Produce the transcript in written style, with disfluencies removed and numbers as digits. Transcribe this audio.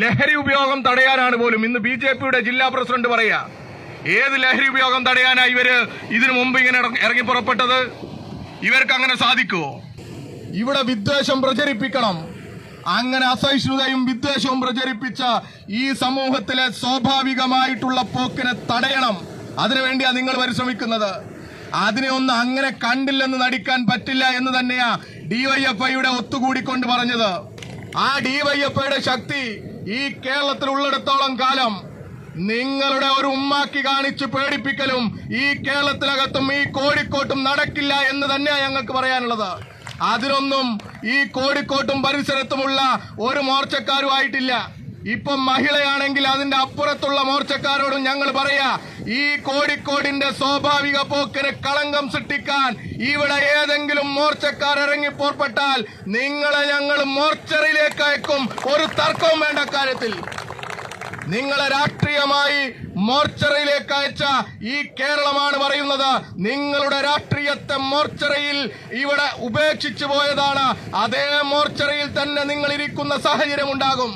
ലഹരി ഉപയോഗം തടയാനാണ് പോലും ഇന്ന് ബിജെപിയുടെ ജില്ലാ പ്രസിഡന്റ് പറയാ. ഏത് ലഹരി ഉപയോഗം തടയാനാ ഇവര് ഇതിനു മുമ്പ് ഇങ്ങനെ ഇറങ്ങി പുറപ്പെട്ടത്? ഇവർക്ക് അങ്ങനെ സാധിക്കുമോ? ഇവിടെ വിദ്വേഷം പ്രചരിപ്പിക്കണം. അങ്ങനെ അസഹിഷ്ണുതയും വിദ്വേഷവും പ്രചരിപ്പിച്ച ഈ സമൂഹത്തിലെ സ്വാഭാവികമായിട്ടുള്ള പോക്കിനെ തടയണം. അതിനുവേണ്ടിയാ നിങ്ങൾ പരിശ്രമിക്കുന്നത്. അതിനെ ഒന്ന് അങ്ങനെ കണ്ടില്ലെന്ന് നടിക്കാൻ പറ്റില്ല എന്ന് തന്നെയാ ഡിവൈഎഫ്ഐയുടെ ഒത്തുകൂടിക്കൊണ്ട് പറഞ്ഞത്. ആ ഡിവൈഎഫ്ഐയുടെ ശക്തി ഈ കേരളത്തിൽ ഉള്ളിടത്തോളം കാലം നിങ്ങളുടെ ഒരു ഉമ്മാക്കി കാണിച്ച് പേടിപ്പിക്കലും ഈ കേരളത്തിനകത്തും ഈ കോഴിക്കോട്ടും നടക്കില്ല എന്ന് തന്നെയാ ഞങ്ങൾക്ക് പറയാനുള്ളത്. അതിനൊന്നും ഈ കോഴിക്കോട്ടും പരിസരത്തുമുള്ള ഒരു മോർച്ചക്കാരുമായിട്ടില്ല. ഇപ്പം മഹിളയാണെങ്കിൽ അതിന്റെ അപ്പുറത്തുള്ള മോർച്ചക്കാരോടും ഞങ്ങൾ പറയാ, ഈ കോഴിക്കോടിന്റെ സ്വാഭാവിക പോക്കിന് കളങ്കം സൃഷ്ടിക്കാൻ ഇവിടെ ഏതെങ്കിലും മോർച്ചക്കാർ ഇറങ്ങി പുറപ്പെട്ടാൽ നിങ്ങളെ ഞങ്ങൾ മോർച്ചറിയിലേക്ക് അയക്കും. ഒരു തർക്കവും വേണ്ട കാര്യത്തിൽ. നിങ്ങളെ രാഷ്ട്രീയമായി മോർച്ചറിയിലേക്ക് അയച്ച ഈ കേരളമാണ് പറയുന്നത്. നിങ്ങളുടെ രാഷ്ട്രീയത്തെ മോർച്ചറിയിൽ ഇവിടെ ഉപേക്ഷിച്ചു പോയതാണ്. അതേ മോർച്ചറിയിൽ തന്നെ നിങ്ങൾ ഇരിക്കുന്ന സാഹചര്യം ഉണ്ടാകും.